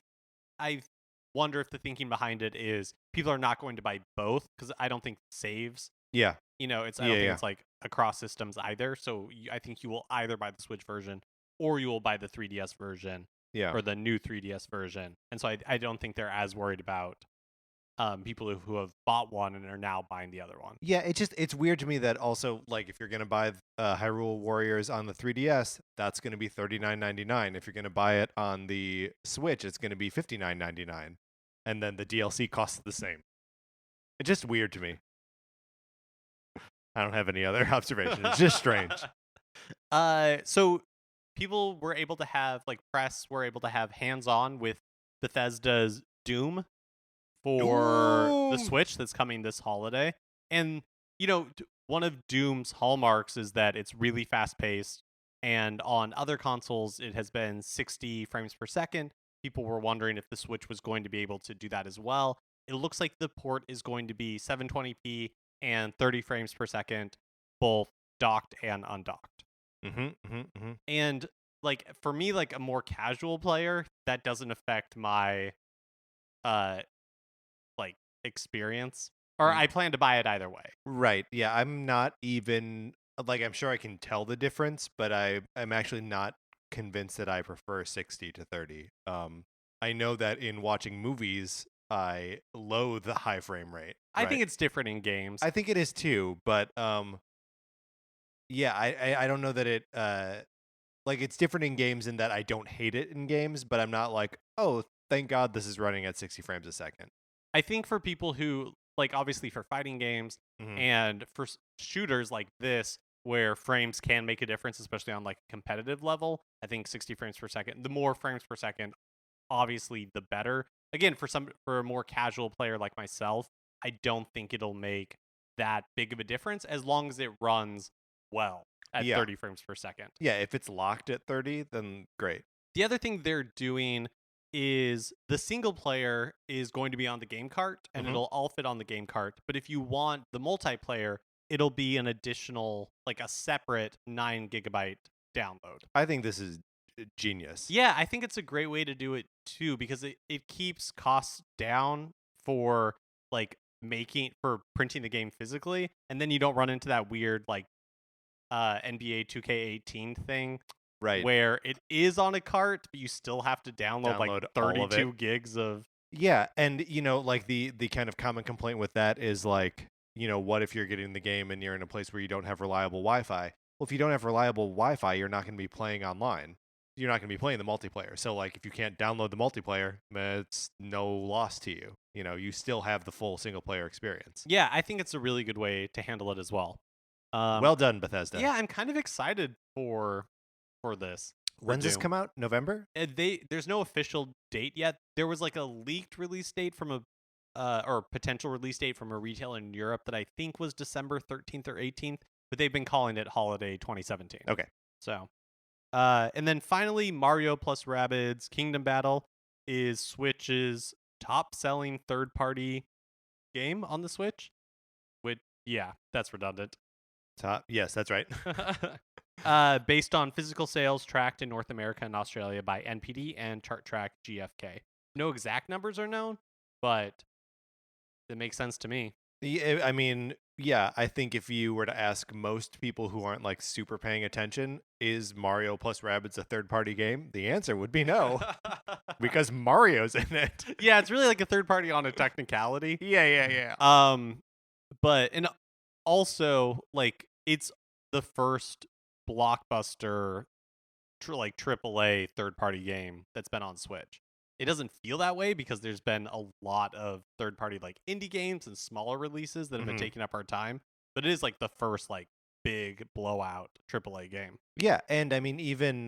wonder if the thinking behind it is people are not going to buy both because I don't think saves. Yeah. I don't think it's like across systems either. So I think you will either buy the Switch version or you will buy the 3DS version. Yeah. Or the new 3DS version. And so I don't think they're as worried about people who have bought one and are now buying the other one. Yeah, it's weird to me that also like if you're gonna buy Hyrule Warriors on the 3DS, that's gonna be $39.99. If you're gonna buy it on the Switch, it's gonna be $59.99, and then the DLC costs the same. It's just weird to me. I don't have any other observations. It's just strange. So people were able to have press were able to have hands-on with Bethesda's Doom for the Switch that's coming this holiday. And one of Doom's hallmarks is that it's really fast-paced, and on other consoles it has been 60 frames per second. People were wondering if the Switch was going to be able to do that as well. It looks like the port is going to be 720p and 30 frames per second, both docked and undocked. And for me, a more casual player, that doesn't affect my experience. Or I plan to buy it either way. Right. Yeah, I'm not even I'm sure I can tell the difference, but I'm actually not convinced that I prefer 60 to 30. I know that in watching movies, I loathe the high frame rate. I think it's different in games. I think it is too, but yeah, I don't know that it it's different in games in that I don't hate it in games, but I'm not like, oh, thank God this is running at 60 frames a second. I think for people who, like, obviously for fighting games and for shooters like this, where frames can make a difference, especially on like a competitive level, I think 60 frames per second, the more frames per second, obviously the better. Again, for a more casual player like myself, I don't think it'll make that big of a difference as long as it runs well at 30 frames per second. Yeah, if it's locked at 30, then great. The other thing they're doing is the single player is going to be on the game cart, and it'll all fit on the game cart. But if you want the multiplayer, it'll be an additional, like a separate 9 gigabyte download. I think this is genius. Yeah, I think it's a great way to do it too, because it keeps costs down for like printing the game physically, and then you don't run into that weird like NBA 2K18 thing, right? Where it is on a cart, but you still have to download like 32 gigs of. Yeah, and like the kind of common complaint with that is like, what if you're getting the game and you're in a place where you don't have reliable Wi-Fi? Well, if you don't have reliable Wi-Fi, you're not going to be playing online. You're not going to be playing the multiplayer. So like if you can't download the multiplayer, it's no loss to you. You still have the full single player experience. Yeah, I think it's a really good way to handle it as well. Well done, Bethesda. Yeah, I'm kind of excited for this. When's this come out? November? There's no official date yet. There was like a leaked release date from or potential release date from a retailer in Europe that I think was December 13th or 18th, but they've been calling it Holiday 2017. Okay. So, and then finally, Mario plus Rabbids Kingdom Battle is Switch's top-selling third-party game on the Switch. Which, yeah, that's redundant. Yes, that's right. Based on physical sales tracked in North America and Australia by NPD and Chart Track GfK. No exact numbers are known, but it makes sense to me. I mean, yeah, I think if you were to ask most people who aren't like super paying attention, is Mario plus Rabbids a third-party game? The answer would be no, because Mario's in it. Yeah, it's really like a third party on a technicality. Yeah. But and also like it's the first blockbuster like AAA third-party game that's been on Switch. It doesn't feel that way because there's been a lot of third-party like indie games and smaller releases that have been taking up our time, but it is like the first like big blowout AAA game. Yeah, and I mean even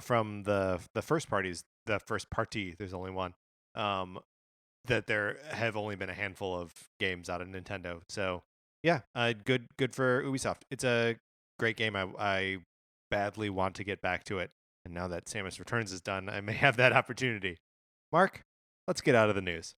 from the first parties, the first party, there's only one, that there have only been a handful of games out of Nintendo. So yeah, good for Ubisoft. It's a great game. I badly want to get back to it. And now that Samus Returns is done, I may have that opportunity. Mark, let's get out of the news.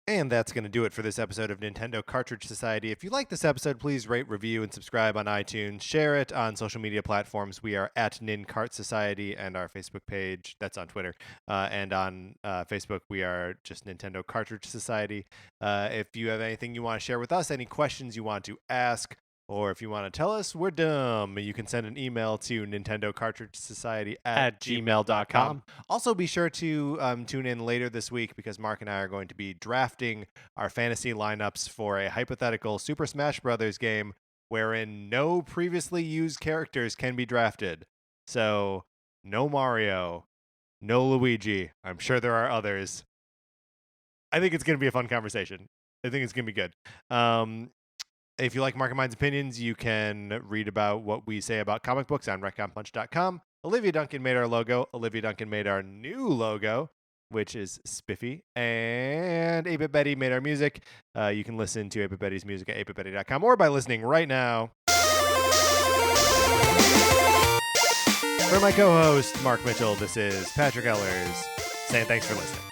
And that's going to do it for this episode of Nintendo Cartridge Society. If you like this episode, please rate, review, and subscribe on iTunes. Share it on social media platforms. We are at NinCart Society, and our Facebook page, that's on Twitter. And on Facebook, we are just Nintendo Cartridge Society. If you have anything you want to share with us, any questions you want to ask, or if you want to tell us we're dumb, you can send an email to nintendocartridgesociety@gmail.com. Also, be sure to tune in later this week because Mark and I are going to be drafting our fantasy lineups for a hypothetical Super Smash Bros. Game wherein no previously used characters can be drafted. So, no Mario, no Luigi. I'm sure there are others. I think it's going to be a fun conversation. I think it's going to be good. If you like Mark and Mine's opinions, you can read about what we say about comic books on retconpunch.com. Olivia Duncan made our logo. Olivia Duncan made our new logo, which is spiffy. And 8-Bit Betty made our music. You can listen to 8-Bit Betty's music at 8bitbetty.com or by listening right now. For my co-host, Mark Mitchell, this is Patrick Ellers saying thanks for listening.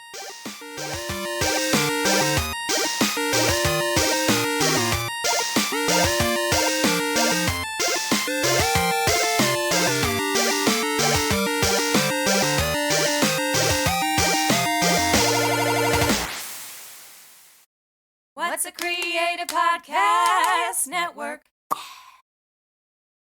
What's a Creative Podcast Network?